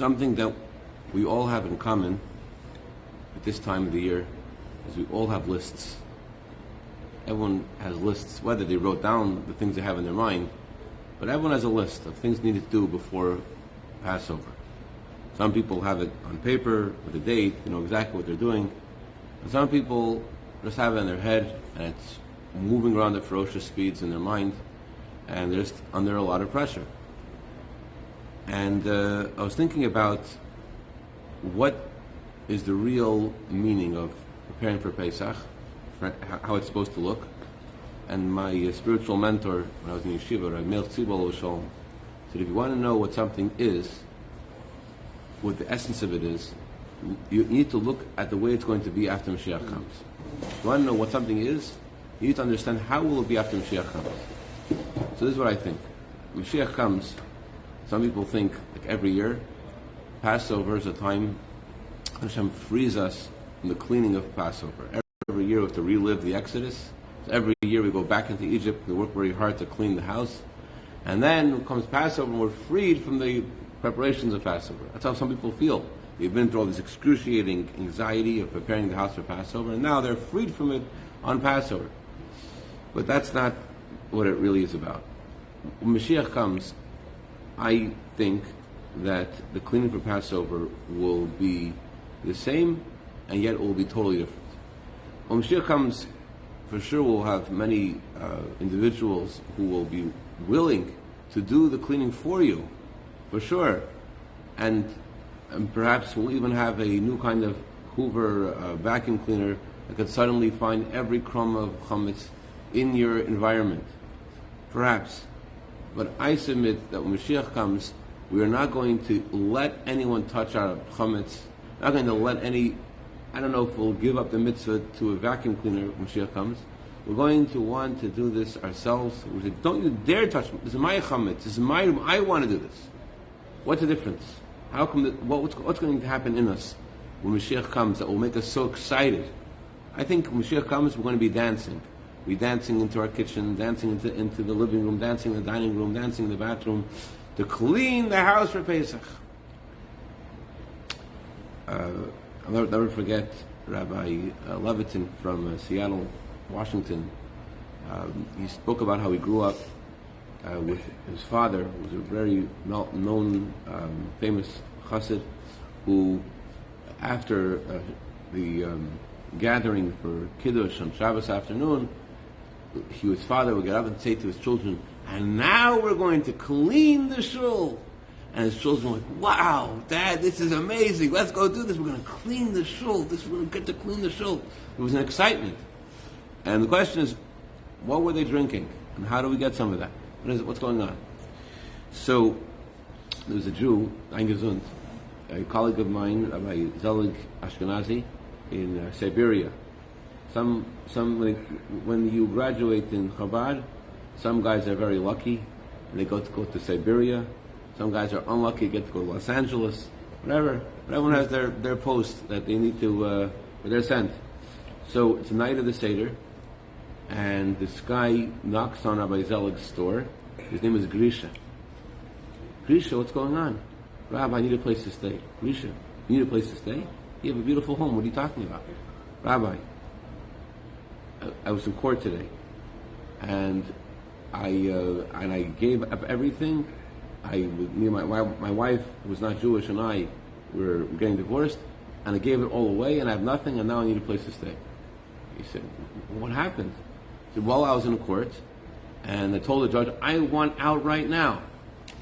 Something that we all have in common at this time of the year is we all have lists. Everyone has lists, whether they wrote down the things they have in their mind, but everyone has a list of things needed to do before Passover. Some people have it on paper with a date, exactly what they're doing. And some people just have it in their head and it's moving around at ferocious speeds in their mind, and they're just under a lot of pressure. And I was thinking about what is the real meaning of preparing for Pesach, how it's supposed to look. And my spiritual mentor, when I was in yeshiva, Rabbi Moshe Levin, said if you want to know what something is, what the essence of it is, you need to look at the way it's going to be after Moshiach comes. If you want to know what something is, you need to understand how will it be after Moshiach comes. So this is what I think. Moshiach comes, some people think, like every year, Passover is a time Hashem frees us from the cleaning of Passover. Every year we have to relive the Exodus. So every year we go back into Egypt, we work very hard to clean the house. And then comes Passover and we're freed from the preparations of Passover. That's how some people feel. They've been through all this excruciating anxiety of preparing the house for Passover, and now they're freed from it on Passover. But that's not what it really is about. When Mashiach comes, I think that the cleaning for Passover will be the same, and yet it will be totally different. When Mashiach comes, for sure we'll have many individuals who will be willing to do the cleaning for you, for sure. And perhaps we'll even have a new kind of Hoover vacuum cleaner that could suddenly find every crumb of chametz in your environment. Perhaps. But I submit that when Mashiach comes, we are not going to let anyone touch our chametz. Not going to let any, I don't know if we'll give up the mitzvah to a vacuum cleaner when Mashiach comes. We're going to want to do this ourselves. We say, don't you dare touch me. This is my chametz. This is my room. I want to do this. What's the difference? How come? What's going to happen in us when Mashiach comes that will make us so excited? I think when Mashiach comes, we're going to be dancing. We're dancing into our kitchen, dancing into the living room, dancing in the dining room, dancing in the bathroom, to clean the house for Pesach. I'll never forget Rabbi Levitin from Seattle, Washington. He spoke about how he grew up with his father, who was a very known, famous chassid, who, after the gathering for Kiddush on Shabbos afternoon, his father would get up and say to his children, and now we're going to clean the shul. And his children were like, wow, Dad, this is amazing. Let's go do this. We're going to clean the shul. We're going to get to clean the shul. It was an excitement. And the question is, what were they drinking? And how do we get some of that? What's going on? So, there was a Jew, a colleague of mine, Rabbi Zelle Ashkenazi, in Siberia. When you graduate in Chabad, some guys are very lucky, and they go to Siberia. Some guys are unlucky, get to go to Los Angeles, whatever. But everyone has their post that they need to, where they're sent. So it's the night of the Seder, and this guy knocks on Rabbi Zelig's store. His name is Grisha. Grisha, what's going on? Rabbi, I need a place to stay. Grisha, you need a place to stay? You have a beautiful home. What are you talking about? Rabbi, I was in court today, and I gave up everything. Me and my wife, who was not Jewish, and I were getting divorced, and I gave it all away, and I have nothing, and now I need a place to stay. He said, what happened? He said, well, I was in court, and I told the judge, I want out right now.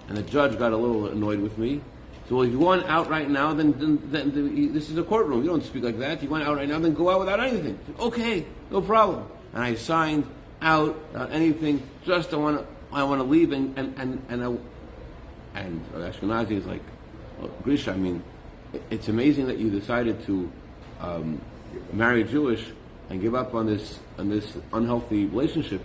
And the judge got a little annoyed with me. So, well, if you want out right now, then this is a courtroom. You don't speak like that. If you want out right now, then go out without anything. Said, okay, no problem. And I signed out without anything. Just I want to leave. And Ashkenazi is like, well, Grisha, I mean, it's amazing that you decided to marry Jewish and give up on this unhealthy relationship.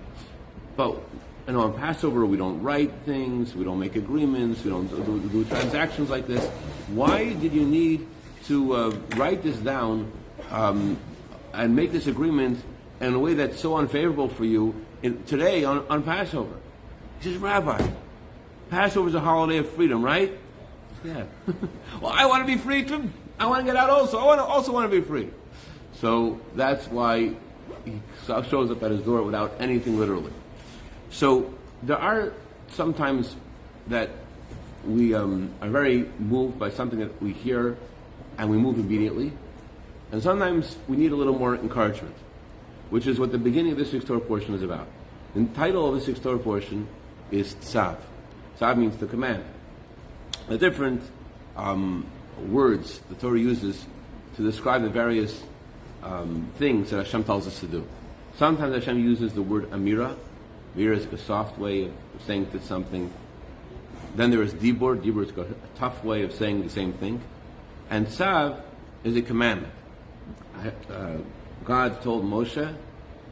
But on Passover, we don't write things, we don't make agreements, we don't do transactions like this. Why did you need to write this down and make this agreement in a way that's so unfavorable for you today on Passover? He says, Rabbi, Passover is a holiday of freedom, right? Yeah. Well, I want to be free too. I want to get out also. I also want to be free. So that's why he shows up at his door without anything literally. So there are sometimes that we are very moved by something that we hear and we move immediately. And sometimes we need a little more encouragement, which is what the beginning of this week's Torah portion is about. The title of this week's Torah portion is Tzav. Tzav means to command. The different words the Torah uses to describe the various things that Hashem tells us to do. Sometimes Hashem uses the word Amira. Amira is a soft way of saying something. Then there is Dibur. Dibur is a tough way of saying the same thing. And Tzav is a commandment. God told Moshe,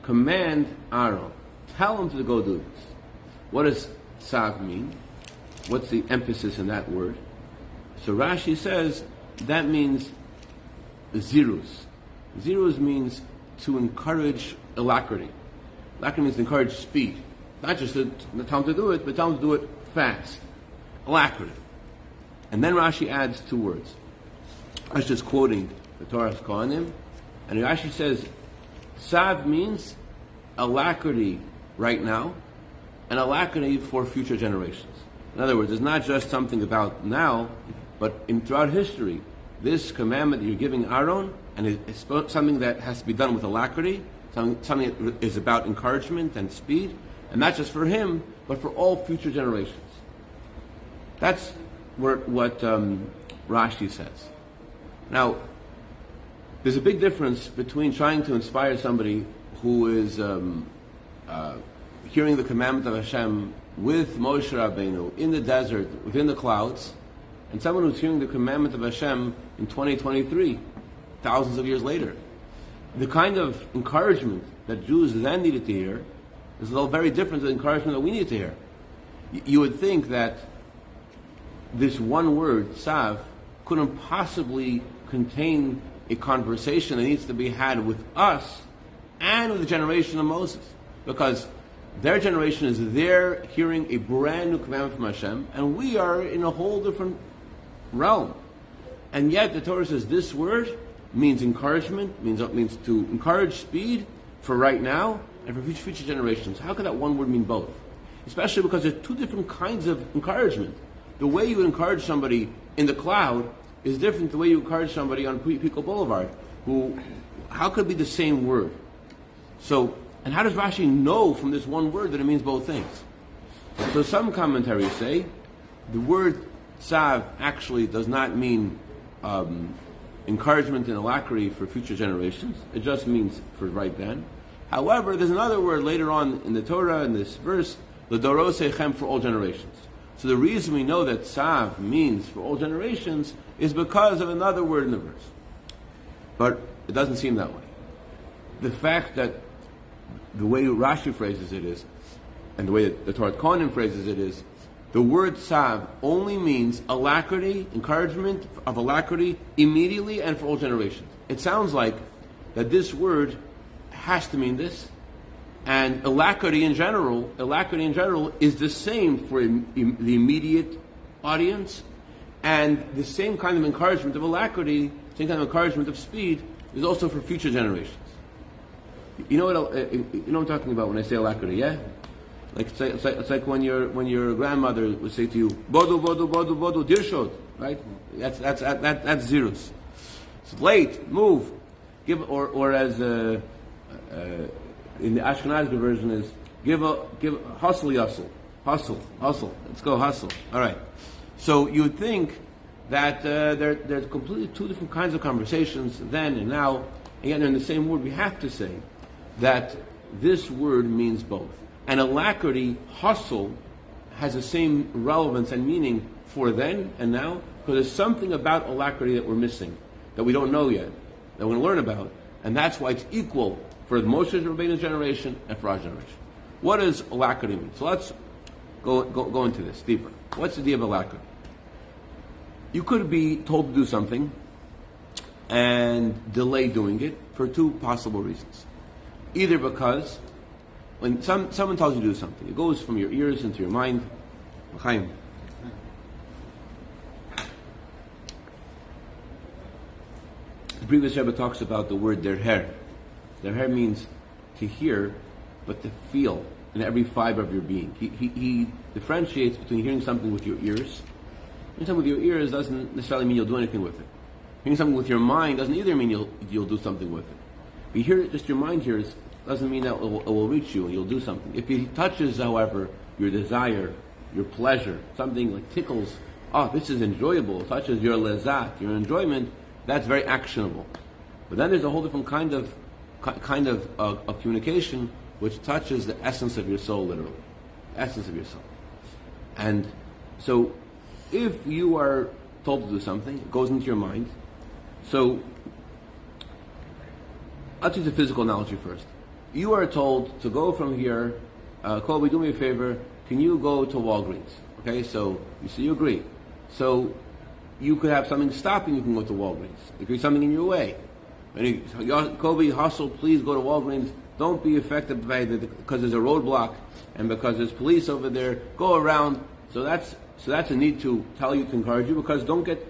command Aaron. Tell him to go do this. What does Tzav mean? What's the emphasis in that word? So Rashi says that means ziruz. Ziruz means to encourage alacrity. Alacrity means to encourage speed. Not just to tell him to do it, but tell him to do it fast. Alacrity. And then Rashi adds two words. I was just quoting the Torah's Kohanim, and Rashi says, Tzav means alacrity right now, and alacrity for future generations. In other words, it's not just something about now, but throughout history, this commandment that you're giving Aaron, and it's something that has to be done with alacrity, something that is about encouragement and speed, and not just for him, but for all future generations. That's what Rashi says. Now, there's a big difference between trying to inspire somebody who is hearing the commandment of Hashem with Moshe Rabbeinu in the desert, within the clouds, and someone who's hearing the commandment of Hashem in 2023, thousands of years later. The kind of encouragement that Jews then needed to hear is a little very different than the encouragement that we need to hear. You would think that this one word, Tzav, couldn't possibly contain a conversation that needs to be had with us and with the generation of Moses, because their generation is there hearing a brand new commandment from Hashem, and we are in a whole different realm. And yet the Torah says this word means encouragement, means to encourage speed for right now and for future generations. How could that one word mean both? Especially because there's two different kinds of encouragement. The way you encourage somebody in the cloud is different the way you encourage somebody on Pico Boulevard. How could it be the same word? So, and how does Rashi know from this one word that it means both things? So some commentaries say the word Tzav actually does not mean encouragement and alacrity for future generations. It just means for right then. However, there's another word later on in the Torah, in this verse, L'doros Echem, for all generations. So the reason we know that Tzav means for all generations is because of another word in the verse. But it doesn't seem that way. The fact that the way Rashi phrases it is, and the way that the Torah Kohanim phrases it is, the word Tzav only means alacrity, encouragement of alacrity immediately and for all generations. It sounds like that this word has to mean this, and alacrity in general is the same for the immediate audience, and the same kind of encouragement of alacrity, same kind of encouragement of speed is also for future generations. You know what I'm talking about when I say alacrity, yeah? Like it's like when your grandmother would say to you, "Bodu, bodu, bodu, bodu, dirshot," right? That's zeros. It's late. Move. Give or as in the Ashkenazi version is give hustle, yustle, hustle. Let's go hustle. All right. So you would think that there's completely two different kinds of conversations then and now, and yet in the same word we have to say that this word means both. And alacrity, hustle, has the same relevance and meaning for then and now, because there's something about alacrity that we're missing, that we don't know yet, that we're going to learn about, and that's why it's equal for the Moshe Rabbeinu's generation and for our generation. What does alacrity mean? So let's go into this deeper. What's the idea of alacrity? You could be told to do something and delay doing it for two possible reasons. Either because when someone tells you to do something, it goes from your ears into your mind. previous Rebbe talks about the word derher. Derher means to hear, but to feel in every fiber of your being. He differentiates between hearing something with your ears. Hearing something with your ears doesn't necessarily mean you'll do anything with it. Hearing something with your mind doesn't either mean you'll do something with it. If you hear it, just your mind hears, doesn't mean that it will reach you and you'll do something. If it touches, however, your desire, your pleasure, something like tickles, this is enjoyable, touches your lezat, your enjoyment, that's very actionable. But then there's a whole different kind of communication which touches the essence of your soul, literally. Essence of your soul. And so, if you are told to do something, it goes into your mind. So, I'll use a physical analogy first. You are told to go from here, Colby, do me a favor, can you go to Walgreens? Okay, so you agree. So, you could have something stopping you from going to Walgreens. There could be something in your way. Colby, hustle, please go to Walgreens. Don't be affected by because there's a roadblock and because there's police over there. Go around. So that's a need to tell you, to encourage you, because don't get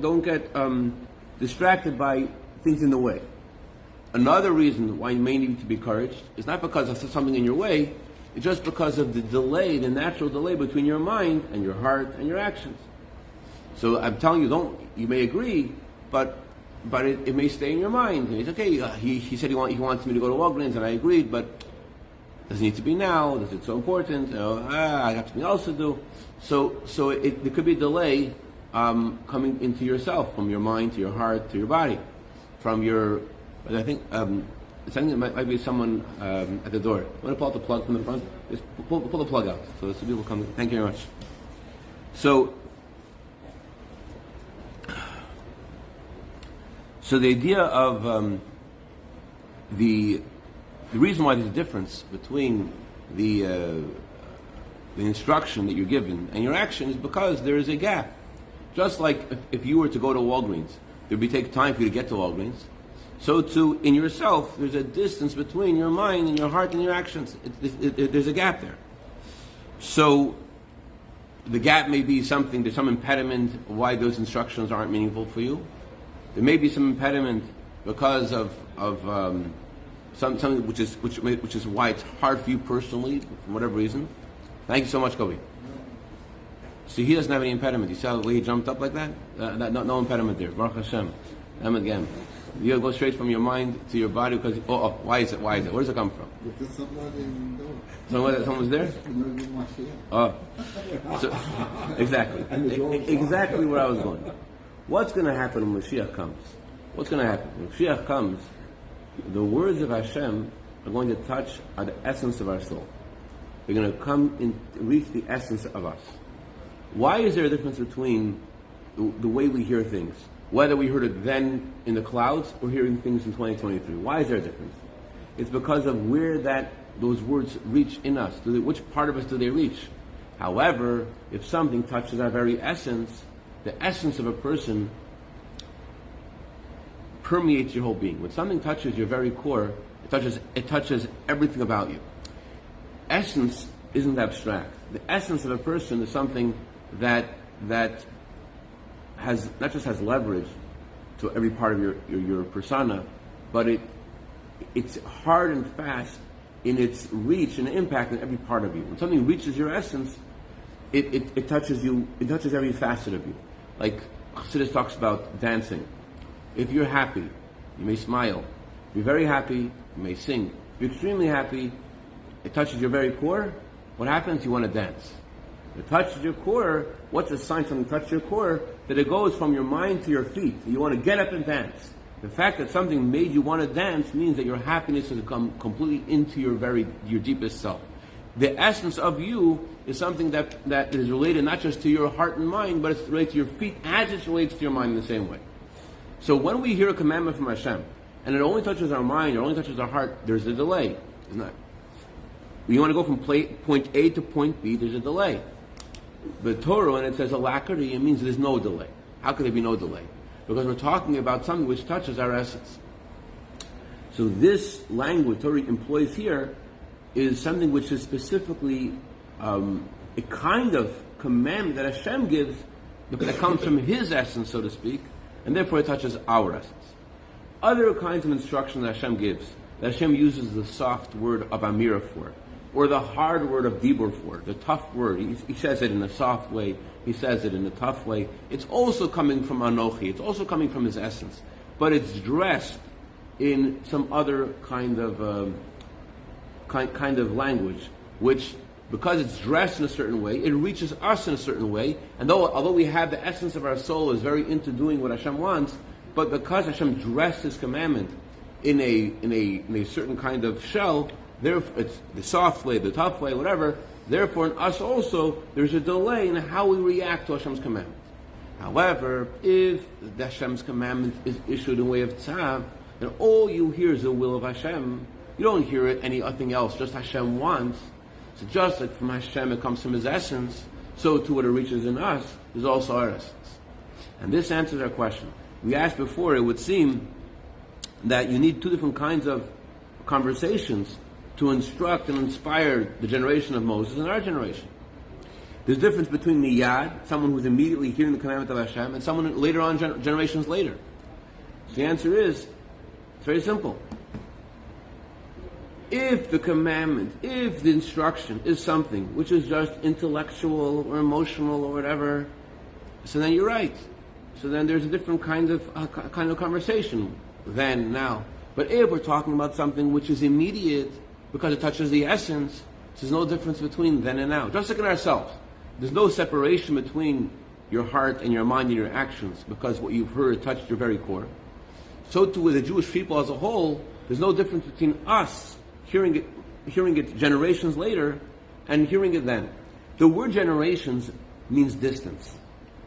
distracted by things in the way. Another reason why you may need to be encouraged is not because of something in your way. It's just because of the delay, the natural delay between your mind and your heart and your actions. So I'm telling you, you may agree, but it may stay in your mind. And it's okay. He said he wants me to go to Walgreens, and I agreed, but does it need to be now? Is it so important? I have something else to do. So there could be a delay coming into yourself, from your mind to your heart to your body, from your. But I think it might be someone at the door. You want to pull out the plug from the front? Just pull the plug out so people come. Thank you very much. So the idea of the reason why there's a difference between the instruction that you're given and your action is because there is a gap. Just like if you were to go to Walgreens, it would take time for you to get to Walgreens. So too, in yourself, there's a distance between your mind and your heart and your actions. There's a gap there. So the gap may be there's some impediment why those instructions aren't meaningful for you. There may be some impediment because of something which is why it's hard for you personally, for whatever reason. Thank you so much, Kobe. So he doesn't have any impediment. You saw the way he jumped up like that? No impediment there. Baruch Hashem. Again. You go straight from your mind to your body because why is it? Where does it come from? Because someone's there? So, exactly. Exactly where I was going. What's going to happen when Moshiach comes? What's going to happen? When Moshiach comes, the words of Hashem are going to touch the essence of our soul. They're going to come and reach the essence of us. Why is there a difference between the way we hear things? Whether we heard it then in the clouds or hearing things in 2023. Why is there a difference? It's because of where those words reach in us. Which part of us do they reach? However, if something touches our very essence, the essence of a person permeates your whole being. When something touches your very core, it touches everything about you. Essence isn't abstract. The essence of a person is something that not just has leverage to every part of your persona, but it's hard and fast in its reach and impact in every part of you. When something reaches your essence, it touches you. It touches every facet of you. Like chassidus talks about dancing. If you're happy, you may smile. If you're very happy, you may sing. If you're extremely happy, it touches your very core. What happens? You want to dance. It touches your core. What's the sign something touches your core? That it goes from your mind to your feet. You want to get up and dance. The fact that something made you want to dance means that your happiness has come completely into your deepest self. The essence of you is something that is related not just to your heart and mind, but it's related to your feet as it relates to your mind in the same way. So when we hear a commandment from Hashem, and it only touches our mind, it only touches our heart, there's a delay. Isn't that? When you want to go from point A to point B, there's a delay. The Torah, when it says alacrity, it means there's no delay. How could there be no delay? Because we're talking about something which touches our essence. So this language Torah employs here is something which is specifically a kind of commandment that Hashem gives, because it comes from His essence, so to speak, and therefore it touches our essence. other kinds of instruction that Hashem gives, that Hashem uses the soft word of Amira for, or the hard word of Dibur for, the tough word. He says it in a soft way, he says it in a tough way. It's also coming from Anochi, it's also coming from his essence, but it's dressed in some other kind of language, which, because it's dressed in a certain way, it reaches us in a certain way. And although we have the essence of our soul is very into doing what Hashem wants, but because Hashem dressed His commandment in a certain kind of shell, therefore it's the soft way, the tough way, whatever. Therefore, in us also there's a delay in how we react to Hashem's commandment. However, if the Hashem's commandment is issued in way of tzav, then all you hear is the will of Hashem. You don't hear it anything else, just Hashem wants. So just like from Hashem it comes from His essence, so too what it reaches in us is also our essence. And this answers our question. We asked before, it would seem that you need two different kinds of conversations to instruct and inspire the generation of Moses and our generation. There's a difference between miyad, someone who's immediately hearing the commandment of Hashem, and someone later on, generations later. So the answer is, it's very simple. If the commandment, if the instruction is something which is just intellectual or emotional or whatever, so then you're right. So then there's a different kind of conversation then, now. But if we're talking about something which is immediate, because it touches the essence, there's no difference between then and now. Just like in ourselves. There's no separation between your heart and your mind and your actions, because what you've heard touched your very core. So too with the Jewish people as a whole, there's no difference between us hearing it generations later and hearing it then. The word generations means distance.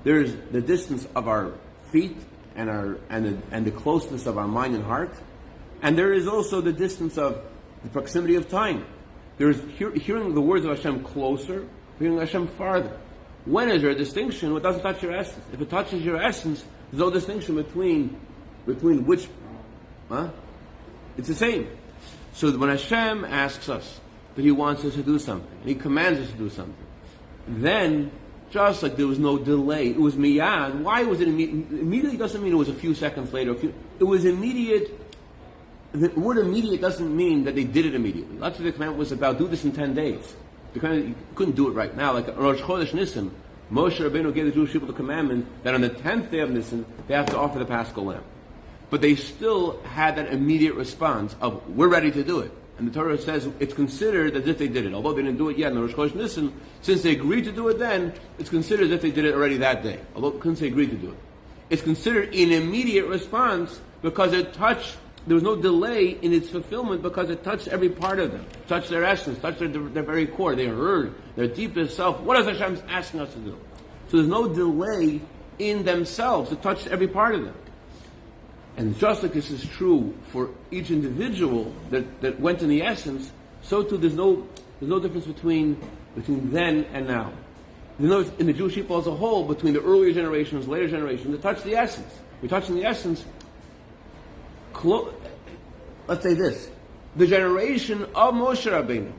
There's the distance of our feet and the closeness of our mind and heart, and there is also the distance of the proximity of time. There's hearing the words of Hashem closer, hearing Hashem farther. When is there a distinction? It doesn't touch your essence. If it touches your essence, there's no distinction between which. It's the same. So that when Hashem asks us that He wants us to do something, and He commands us to do something, then, just like there was no delay, it was miyad. Why was it immediate? Immediately doesn't mean it was a few seconds later. It was immediate. The word immediate doesn't mean that they did it immediately. That's what the commandment was about. Do this in 10 days. You couldn't do it right now. Like Rosh Chodesh Nisan, Moshe Rabbeinu gave the Jewish people the commandment that on the 10th day of Nisan, they have to offer the Paschal Lamb. But they still had that immediate response of, we're ready to do it. And the Torah says it's considered as if they did it. Although they didn't do it yet in the Rosh Chodesh Nisan, since they agreed to do it then, it's considered as if they did it already that day. Although couldn't say agreed to do it. It's considered an immediate response because there was no delay in its fulfillment because it touched every part of them. Touched their essence, touched their very core. They heard their deepest self. What is Hashem asking us to do? So there's no delay in themselves. It touched every part of them. And just like this is true for each individual that went in the essence, so too there's no difference between then and now. In the Jewish people as a whole, between the earlier generations, later generations, it touched the essence. We're touching the essence. Let's say this: the generation of Moshe Rabbeinu,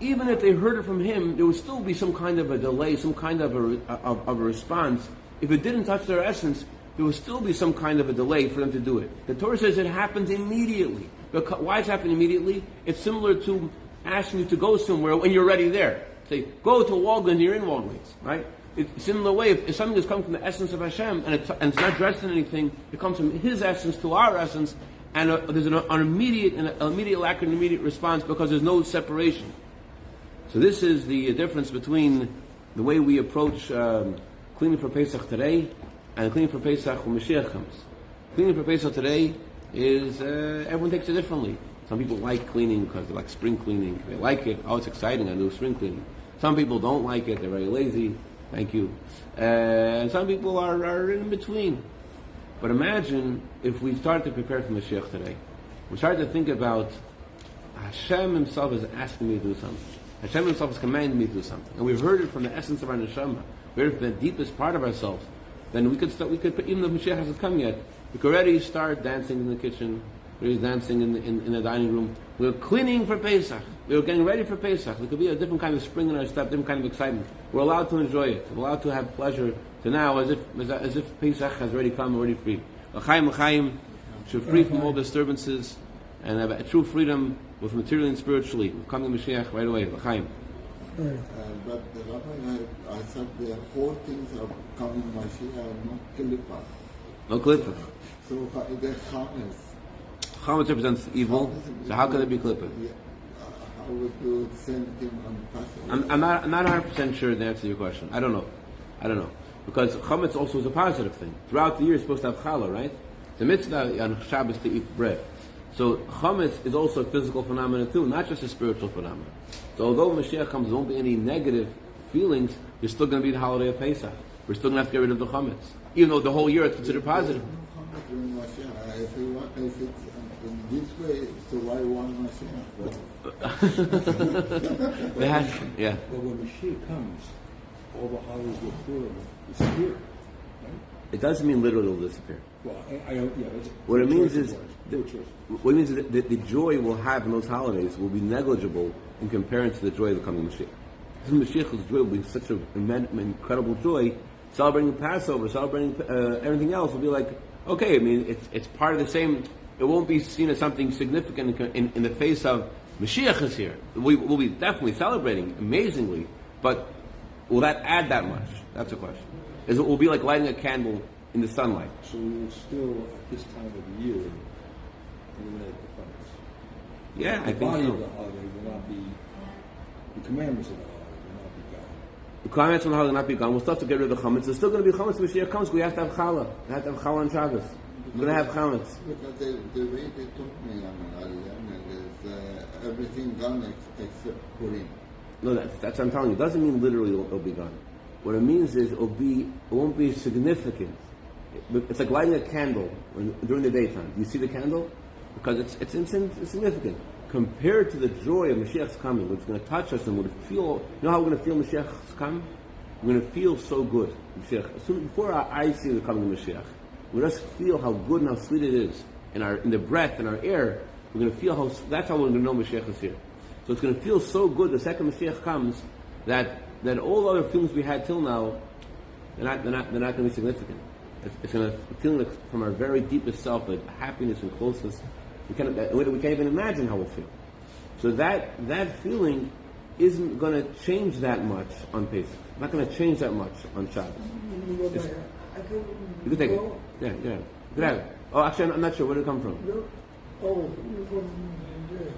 even if they heard it from him, there would still be some kind of a delay, some kind of a response. If it didn't touch their essence, there would still be some kind of a delay for them to do it. The Torah says it happens immediately. Why it's happening immediately? It's similar to asking you to go somewhere when you're already there. Say, go to Walgreens, you're in Walgreens, right? It's a similar way. If something is coming from the essence of Hashem and it's not dressed in anything, it comes from His essence to our essence, and there's an immediate lack of an immediate response because there's no separation. So this is the difference between the way we approach cleaning for Pesach today and cleaning for Pesach when Moshiach comes. Cleaning for Pesach today is, everyone takes it differently. Some people like cleaning because they like spring cleaning. They like it. Oh, it's exciting, I do spring cleaning. Some people don't like it. They're very lazy. Thank you. And some people are in between. But imagine if we start to prepare for Mashiach today. We start to think about Hashem Himself is asking me to do something. Hashem Himself is commanding me to do something. And we've heard it from the essence of our neshama. We heard it from the deepest part of ourselves. Then we could even though Mashiach hasn't come yet, we could already start dancing in the kitchen. We're dancing in the dining room. We're cleaning for Pesach. We're getting ready for Pesach. There could be a different kind of spring in our step, different kind of excitement. We're allowed to enjoy it. We're allowed to have pleasure to now, as if Pesach has already come, already free. L'chaim, l'chaim. should free from all disturbances, and have a true freedom, both materially and spiritually. Coming Mashiach right away, L'chaim. But Rabbi, I thought the whole things of coming Mashiach are not klippah. No klippah. So the chametz. Chametz represents evil, so how could it be klippah? How would you send him on Passover? I'm not 100% sure the answer to your question. I don't know. Because chametz also is a positive thing. Throughout the year, you're supposed to have challah, right? The mitzvah on Shabbos to eat bread. So chametz is also a physical phenomenon too, not just a spiritual phenomenon. So although Mashiach comes, there won't be any negative feelings, there's still going to be the holiday of Pesach. We're still going to have to get rid of the chametz. Even though the whole year is considered positive. If it's in this way, so why one Mashiach? Yeah. But when Mashiach comes, all the holidays will disappear, right? It doesn't mean literally it'll disappear. Well, I don't, yeah. What it means is, what it means is that the joy we'll have in those holidays will be negligible in comparison to the joy of the coming Mashiach. Mashiach's joy will be such an incredible joy. Celebrating Passover, celebrating everything else will be like, okay, I mean, it's part of the same. It won't be seen as something significant in the face of Mashiach is here. We'll be definitely celebrating amazingly, but will that add that much? That's the question. It will be like lighting a candle in the sunlight. So we will still, at this time of the year, eliminate the funds. Yeah, I think the body so. of the holiday will not be, the commandments of the holiday will not be gone. The commandments on the holiday will not be gone. We'll still have to get rid of the chametz. There's still going to be chametz when Mashiach comes. We have to have challah. We have to have challah on Shabbos. We're going to have chametz. Because the way they told me, is everything gone except Purim. No, that's what I'm telling you. It doesn't mean literally it'll be gone. What it means is it won't be significant. It's like lighting a candle during the daytime. Do you see the candle? Because it's insignificant compared to the joy of Mashiach's coming. It's going to touch us and we're going to feel. You know how we're going to feel Mashiach's coming? We're going to feel so good. Mashiach. Before our eyes see the coming of Mashiach, we just feel how good and how sweet it is in the breath and our air. We're going to feel how. That's how we're going to know Mashiach is here. So it's going to feel so good the second Mashiach comes that all other feelings we had till now, they're not going to be significant. It's going to feel like from our very deepest self, like happiness and closeness. We can't even imagine how we'll feel. So that feeling isn't going to change that much on Pesach. Not going to change that much on Shabbos. You can take it. Yeah. You can have it. Oh, actually, I'm not sure. Where did it come from? Oh, from there.